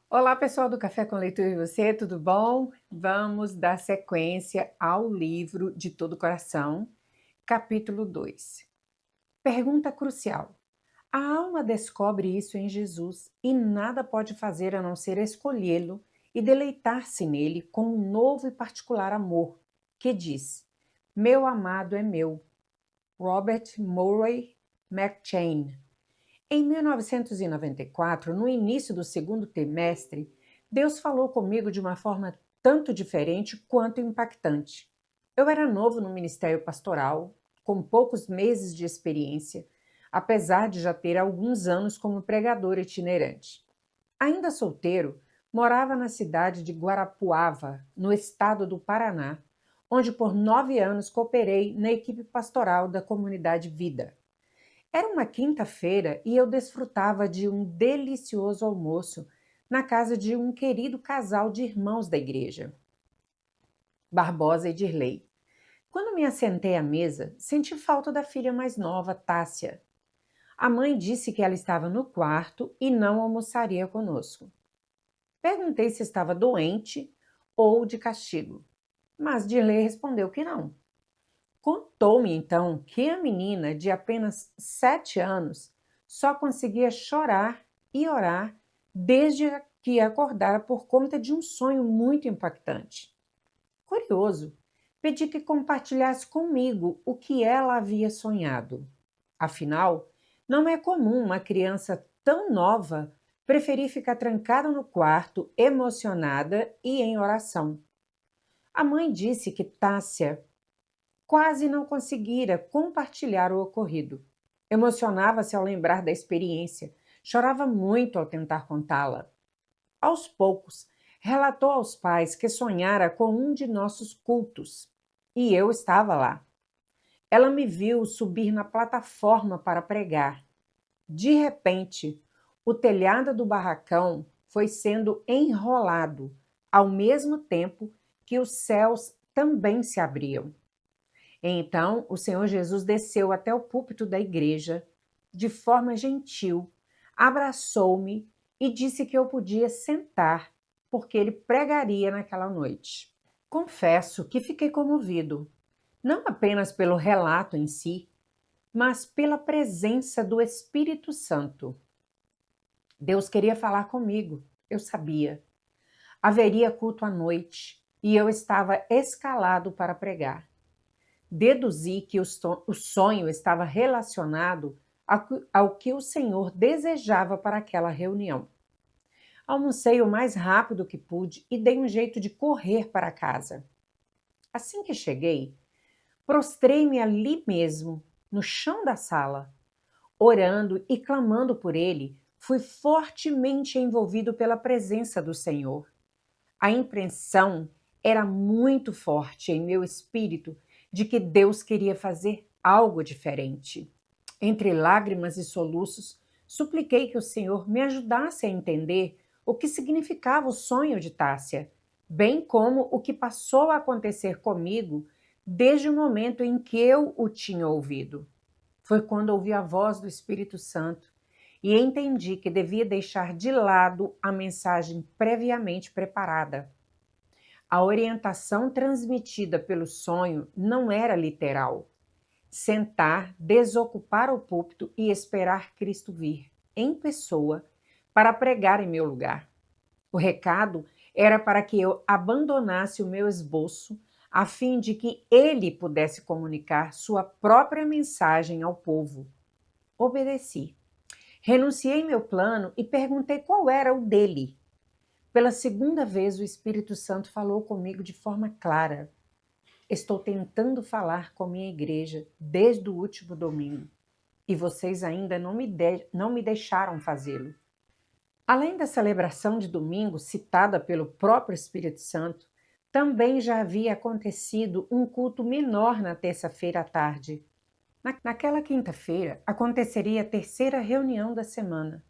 Olá, pessoal do Café com Leitura e você, tudo bom? Vamos dar sequência ao livro De Todo o Coração, capítulo 2. Pergunta crucial. A alma descobre isso em Jesus e nada pode fazer a não ser escolhê-lo e deleitar-se nele com um novo e particular amor, que diz: Meu amado é meu. Robert Murray McCheyne. Em 1994, no início do segundo trimestre, Deus falou comigo de uma forma tanto diferente quanto impactante. Eu era novo no ministério pastoral, com poucos meses de experiência, apesar de já ter alguns anos como pregador itinerante. Ainda solteiro, morava na cidade de Guarapuava, no estado do Paraná, onde por 9 anos cooperei na equipe pastoral da comunidade Vida. Era uma quinta-feira e eu desfrutava de um delicioso almoço na casa de um querido casal de irmãos da igreja, Barbosa e Dirley. Quando me assentei à mesa, senti falta da filha mais nova, Tássia. A mãe disse que ela estava no quarto e não almoçaria conosco. Perguntei se estava doente ou de castigo, mas Dirley respondeu que não. Contou-me então que a menina de apenas 7 anos só conseguia chorar e orar desde que acordara por conta de um sonho muito impactante. Curioso, pedi que compartilhasse comigo o que ela havia sonhado. Afinal, não é comum uma criança tão nova preferir ficar trancada no quarto, emocionada e em oração. A mãe disse que Tássia quase não conseguira compartilhar o ocorrido. Emocionava-se ao lembrar da experiência, chorava muito ao tentar contá-la. Aos poucos, relatou aos pais que sonhara com um de nossos cultos. E eu estava lá. Ela me viu subir na plataforma para pregar. De repente, o telhado do barracão foi sendo enrolado, ao mesmo tempo que os céus também se abriam. Então, o Senhor Jesus desceu até o púlpito da igreja, de forma gentil, abraçou-me e disse que eu podia sentar, porque ele pregaria naquela noite. Confesso que fiquei comovido, não apenas pelo relato em si, mas pela presença do Espírito Santo. Deus queria falar comigo, eu sabia. Haveria culto à noite e eu estava escalado para pregar. Deduzi que o sonho estava relacionado ao que o Senhor desejava para aquela reunião. Almocei o mais rápido que pude e dei um jeito de correr para casa. Assim que cheguei, prostrei-me ali mesmo, no chão da sala. Orando e clamando por ele, fui fortemente envolvido pela presença do Senhor. A impressão era muito forte em meu espírito de que Deus queria fazer algo diferente. Entre lágrimas e soluços, supliquei que o Senhor me ajudasse a entender o que significava o sonho de Tássia, bem como o que passou a acontecer comigo desde o momento em que eu o tinha ouvido. Foi quando ouvi a voz do Espírito Santo e entendi que devia deixar de lado a mensagem previamente preparada. A orientação transmitida pelo sonho não era literal. Sentar, desocupar o púlpito e esperar Cristo vir, em pessoa, para pregar em meu lugar. O recado era para que eu abandonasse o meu esboço, a fim de que ele pudesse comunicar sua própria mensagem ao povo. Obedeci. Renunciei meu plano e perguntei qual era o dele. Pela segunda vez, o Espírito Santo falou comigo de forma clara. Estou tentando falar com minha igreja desde o último domingo e vocês ainda não me deixaram fazê-lo. Além da celebração de domingo citada pelo próprio Espírito Santo, também já havia acontecido um culto menor na terça-feira à tarde. Naquela quinta-feira aconteceria a terceira reunião da semana.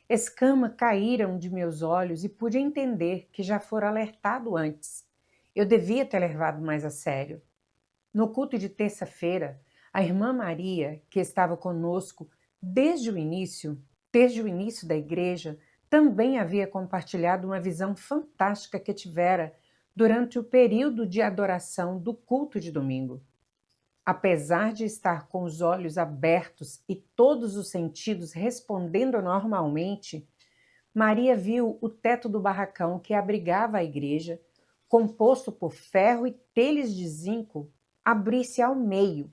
Escamas caíram de meus olhos e pude entender que já fora alertado antes. Eu devia ter levado mais a sério. No culto de terça-feira, a irmã Maria, que estava conosco desde o início da igreja, também havia compartilhado uma visão fantástica que tivera durante o período de adoração do culto de domingo. Apesar de estar com os olhos abertos e todos os sentidos respondendo normalmente, Maria viu o teto do barracão que abrigava a igreja, composto por ferro e telhas de zinco, abrir-se ao meio,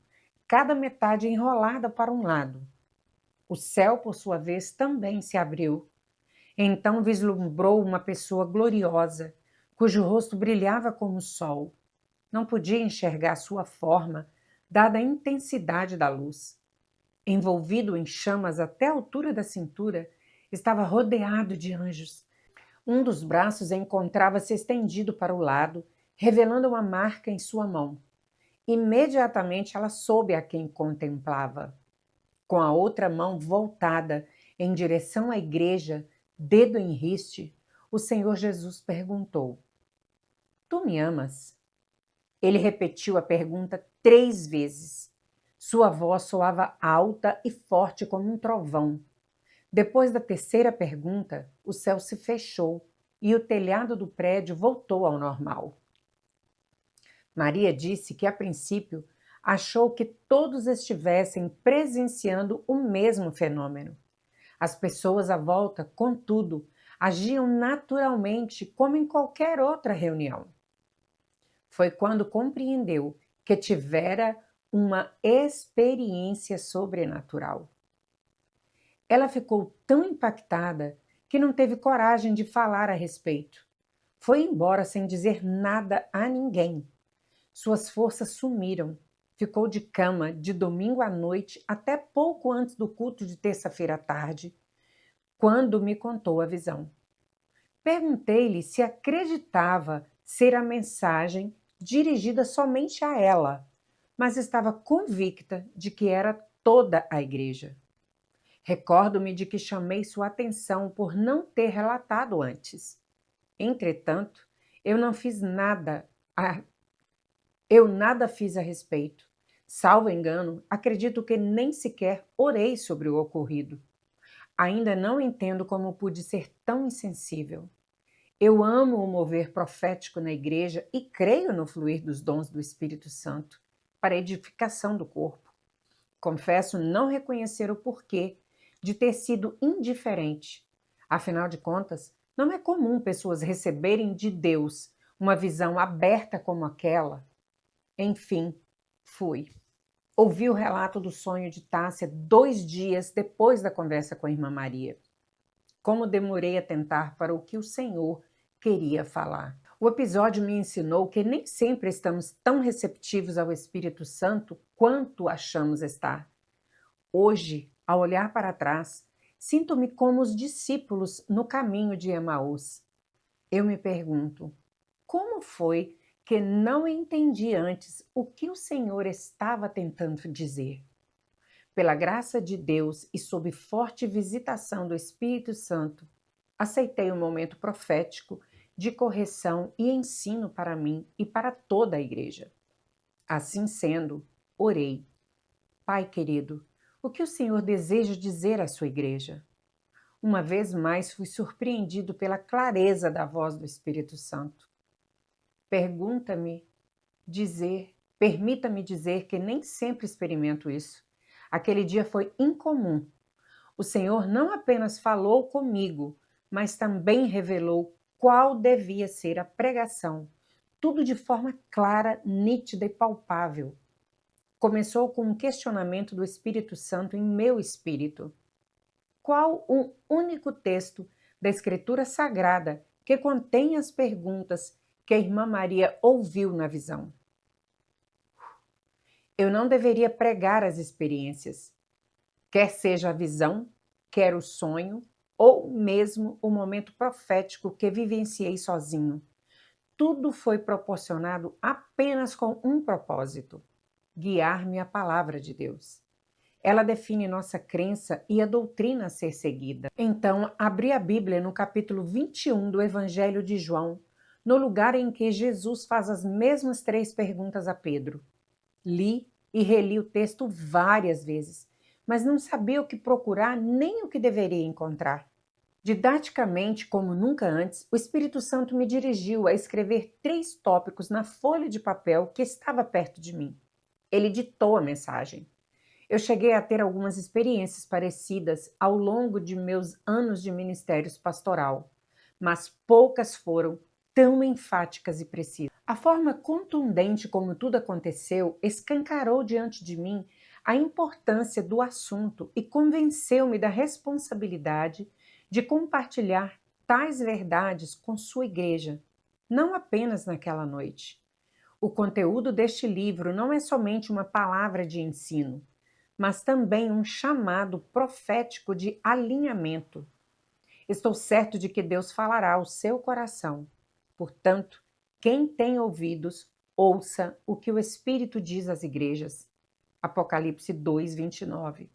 cada metade enrolada para um lado. O céu, por sua vez, também se abriu. Então vislumbrou uma pessoa gloriosa, cujo rosto brilhava como o sol. Não podia enxergar sua forma, dada a intensidade da luz. Envolvido em chamas até a altura da cintura, estava rodeado de anjos. Um dos braços encontrava-se estendido para o lado, revelando uma marca em sua mão. Imediatamente ela soube a quem contemplava. Com a outra mão voltada em direção à igreja, dedo em riste, o Senhor Jesus perguntou: Tu me amas? Ele repetiu a pergunta 3 vezes. Sua voz soava alta e forte como um trovão. Depois da terceira pergunta, o céu se fechou e o telhado do prédio voltou ao normal. Maria disse que, a princípio, achou que todos estivessem presenciando o mesmo fenômeno. As pessoas à volta, contudo, agiam naturalmente como em qualquer outra reunião. Foi quando compreendeu que tivera uma experiência sobrenatural. Ela ficou tão impactada que não teve coragem de falar a respeito. Foi embora sem dizer nada a ninguém. Suas forças sumiram. Ficou de cama de domingo à noite até pouco antes do culto de terça-feira à tarde, quando me contou a visão. Perguntei-lhe se acreditava ser a mensagem dirigida somente a ela, mas estava convicta de que era toda a igreja. Recordo-me de que chamei sua atenção por não ter relatado antes. Entretanto, eu nada fiz a respeito. Salvo engano, acredito que nem sequer orei sobre o ocorrido. Ainda não entendo como pude ser tão insensível. Eu amo o mover profético na igreja e creio no fluir dos dons do Espírito Santo para a edificação do corpo. Confesso não reconhecer o porquê de ter sido indiferente. Afinal de contas, não é comum pessoas receberem de Deus uma visão aberta como aquela. Enfim, fui. Ouvi o relato do sonho de Tássia 2 dias depois da conversa com a irmã Maria. Como demorei a tentar para o que o Senhor queria falar. O episódio me ensinou que nem sempre estamos tão receptivos ao Espírito Santo quanto achamos estar. Hoje, ao olhar para trás, sinto-me como os discípulos no caminho de Emaús. Eu me pergunto, como foi que não entendi antes o que o Senhor estava tentando dizer? Pela graça de Deus e sob forte visitação do Espírito Santo, aceitei o momento profético de correção e ensino para mim e para toda a igreja. Assim sendo, orei. Pai querido, o que o Senhor deseja dizer à sua igreja? Uma vez mais fui surpreendido pela clareza da voz do Espírito Santo. Permita-me dizer que nem sempre experimento isso. Aquele dia foi incomum. O Senhor não apenas falou comigo, mas também revelou qual devia ser a pregação, tudo de forma clara, nítida e palpável. Começou com um questionamento do Espírito Santo em meu espírito. Qual o único texto da Escritura Sagrada que contém as perguntas que a irmã Maria ouviu na visão? Eu não deveria pregar as experiências, quer seja a visão, quer o sonho, ou mesmo o momento profético que vivenciei sozinho. Tudo foi proporcionado apenas com um propósito: guiar-me à palavra de Deus. Ela define nossa crença e a doutrina a ser seguida. Então, abri a Bíblia no capítulo 21 do Evangelho de João, no lugar em que Jesus faz as mesmas 3 perguntas a Pedro. Li e reli o texto várias vezes, mas não sabia o que procurar nem o que deveria encontrar. Didaticamente, como nunca antes, o Espírito Santo me dirigiu a escrever 3 tópicos na folha de papel que estava perto de mim. Ele ditou a mensagem. Eu cheguei a ter algumas experiências parecidas ao longo de meus anos de ministérios pastoral, mas poucas foram tão enfáticas e precisas. A forma contundente como tudo aconteceu escancarou diante de mim a importância do assunto e convenceu-me da responsabilidade de compartilhar tais verdades com sua igreja, não apenas naquela noite. O conteúdo deste livro não é somente uma palavra de ensino, mas também um chamado profético de alinhamento. Estou certo de que Deus falará ao seu coração. Portanto, quem tem ouvidos, ouça o que o Espírito diz às igrejas. Apocalipse 2, 29.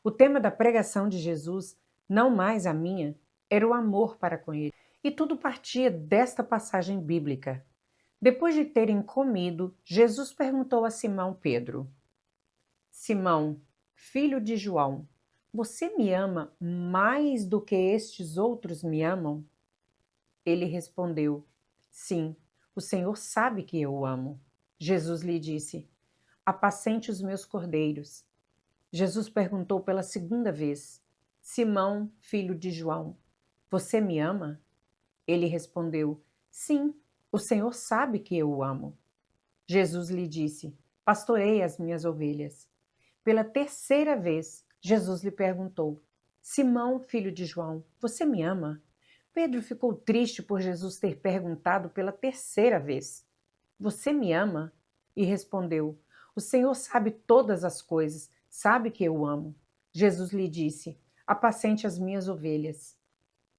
O tema da pregação de Jesus, não mais a minha, era o amor para com ele. E tudo partia desta passagem bíblica. Depois de terem comido, Jesus perguntou a Simão Pedro: Simão, filho de João, você me ama mais do que estes outros me amam? Ele respondeu: Sim, o Senhor sabe que eu o amo. Jesus lhe disse: Apacente os meus cordeiros. Jesus perguntou pela segunda vez: Simão, filho de João, você me ama? Ele respondeu: Sim, o Senhor sabe que eu o amo. Jesus lhe disse: Pastorei as minhas ovelhas. Pela terceira vez, Jesus lhe perguntou: Simão, filho de João, você me ama? Pedro ficou triste por Jesus ter perguntado pela terceira vez: Você me ama? E respondeu: O Senhor sabe todas as coisas, sabe que eu o amo. Jesus lhe disse: Apacente as minhas ovelhas.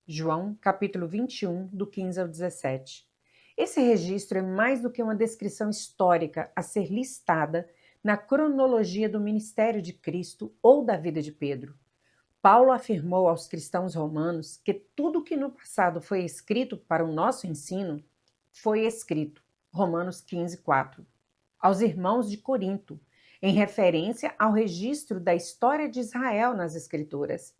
João, capítulo 21, do 15 ao 17. Esse registro é mais do que uma descrição histórica a ser listada na cronologia do ministério de Cristo ou da vida de Pedro. Paulo afirmou aos cristãos romanos que tudo que no passado foi escrito para o nosso ensino foi escrito. Romanos 15, 4. Aos irmãos de Corinto, em referência ao registro da história de Israel nas Escrituras.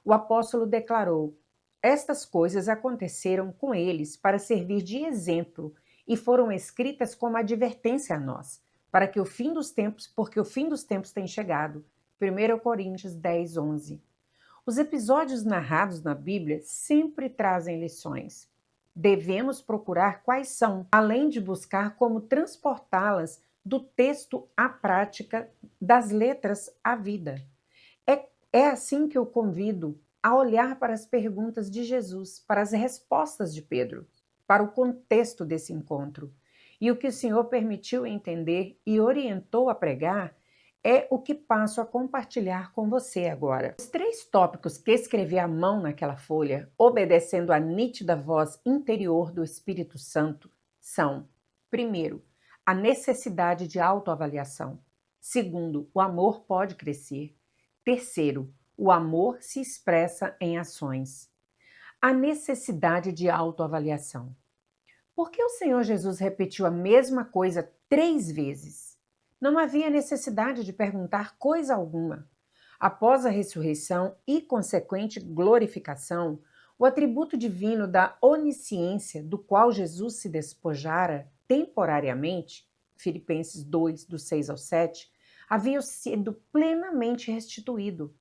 O apóstolo declarou: Estas coisas aconteceram com eles para servir de exemplo e foram escritas como advertência a nós, para que o fim dos tempos, porque o fim dos tempos tem chegado. 1 Coríntios 10, 11. Os episódios narrados na Bíblia sempre trazem lições. Devemos procurar quais são, além de buscar como transportá-las do texto à prática, das letras à vida. É assim que eu convido a olhar para as perguntas de Jesus, para as respostas de Pedro, para o contexto desse encontro. E o que o Senhor permitiu entender e orientou a pregar é o que passo a compartilhar com você agora. Os 3 tópicos que escrevi à mão naquela folha, obedecendo à nítida voz interior do Espírito Santo, são: primeiro, a necessidade de autoavaliação. Segundo, o amor pode crescer. Terceiro, o amor se expressa em ações. A necessidade de autoavaliação. Por que o Senhor Jesus repetiu a mesma coisa 3 vezes? Não havia necessidade de perguntar coisa alguma. Após a ressurreição e consequente glorificação, o atributo divino da onisciência, do qual Jesus se despojara temporariamente, Filipenses 2, do 6 ao 7, havia sido plenamente restituído.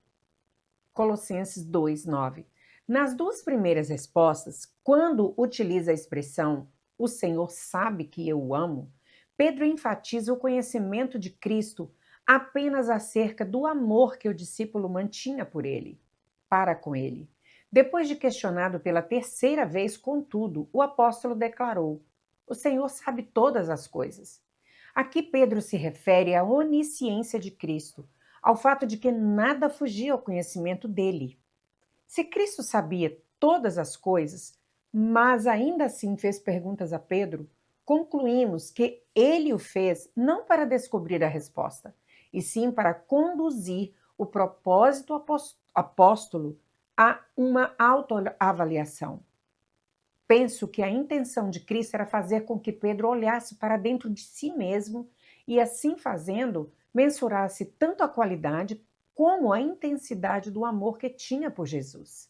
Colossenses 2, 9. Nas 2 primeiras respostas, quando utiliza a expressão "o Senhor sabe que eu o amo", Pedro enfatiza o conhecimento de Cristo apenas acerca do amor que o discípulo mantinha por ele, para com ele. Depois de questionado pela terceira vez, contudo, o apóstolo declarou: "O Senhor sabe todas as coisas". Aqui Pedro se refere à onisciência de Cristo, ao fato de que nada fugia ao conhecimento dele. Se Cristo sabia todas as coisas, mas ainda assim fez perguntas a Pedro, concluímos que ele o fez não para descobrir a resposta, e sim para conduzir o propósito apóstolo a uma autoavaliação. Penso que a intenção de Cristo era fazer com que Pedro olhasse para dentro de si mesmo e, assim fazendo, mensurasse tanto a qualidade como a intensidade do amor que tinha por Jesus.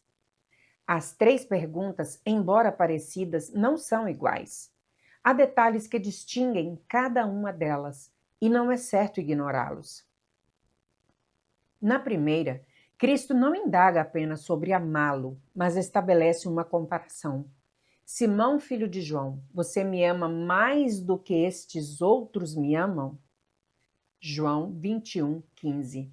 As três perguntas, embora parecidas, não são iguais. Há detalhes que distinguem cada uma delas, e não é certo ignorá-los. Na primeira, Cristo não indaga apenas sobre amá-lo, mas estabelece uma comparação. Simão, filho de João, você me ama mais do que estes outros me amam? João 21:15.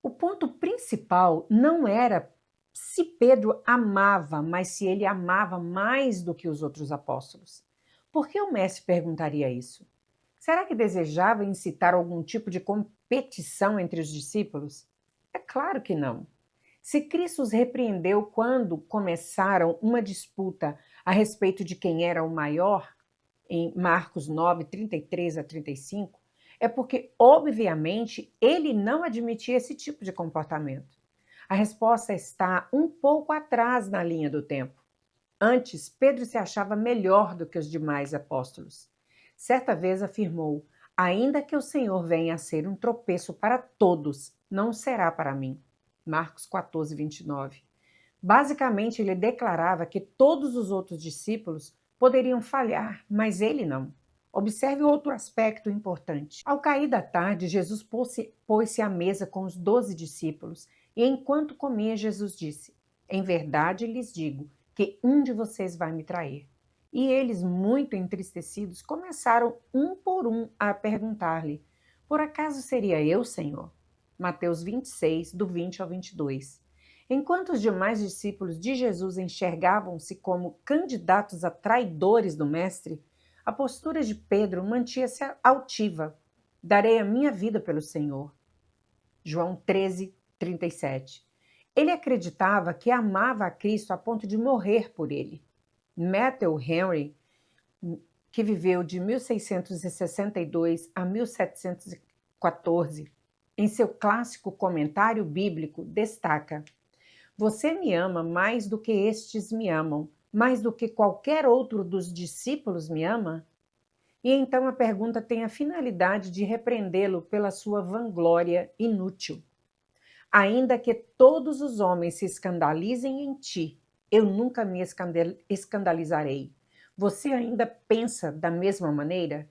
O ponto principal não era se Pedro amava, mas se ele amava mais do que os outros apóstolos. Por que o mestre perguntaria isso? Será que desejava incitar algum tipo de competição entre os discípulos? É claro que não. Se Cristo os repreendeu quando começaram uma disputa a respeito de quem era o maior, em Marcos 9, 33 a 35, é porque, obviamente, ele não admitia esse tipo de comportamento. A resposta está um pouco atrás na linha do tempo. Antes, Pedro se achava melhor do que os demais apóstolos. Certa vez afirmou: ainda que o Senhor venha a ser um tropeço para todos, não será para mim. Marcos 14, 29. Basicamente, ele declarava que todos os outros discípulos poderiam falhar, mas ele não. Observe outro aspecto importante. Ao cair da tarde, Jesus pôs-se à mesa com os 12 discípulos, e enquanto comia, Jesus disse: em verdade lhes digo que um de vocês vai me trair. E eles, muito entristecidos, começaram um por um a perguntar-lhe: por acaso seria eu, Senhor? Mateus 26, do 20 ao 22. Enquanto os demais discípulos de Jesus enxergavam-se como candidatos a traidores do Mestre, a postura de Pedro mantinha-se altiva. Darei a minha vida pelo Senhor. João 13, 37. Ele acreditava que amava a Cristo a ponto de morrer por ele. Matthew Henry, que viveu de 1662 a 1714, em seu clássico comentário bíblico, destaca: você me ama mais do que estes me amam, mais do que qualquer outro dos discípulos me ama? E então a pergunta tem a finalidade de repreendê-lo pela sua vanglória inútil. Ainda que todos os homens se escandalizem em ti, eu nunca me escandalizarei. Você ainda pensa da mesma maneira?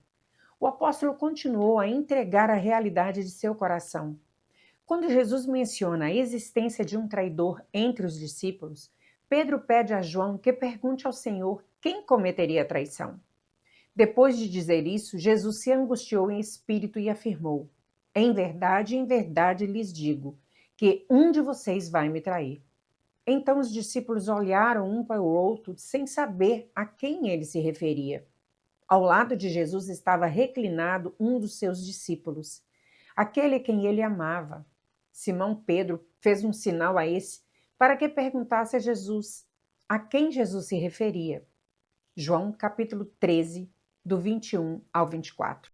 O apóstolo continuou a entregar a realidade de seu coração. Quando Jesus menciona a existência de um traidor entre os discípulos, Pedro pede a João que pergunte ao Senhor quem cometeria a traição. Depois de dizer isso, Jesus se angustiou em espírito e afirmou: em verdade lhes digo, que um de vocês vai me trair. Então os discípulos olharam um para o outro sem saber a quem ele se referia. Ao lado de Jesus estava reclinado um dos seus discípulos, aquele quem ele amava. Simão Pedro fez um sinal a esse para que perguntasse a Jesus a quem Jesus se referia. João capítulo 13, do 21 ao 24.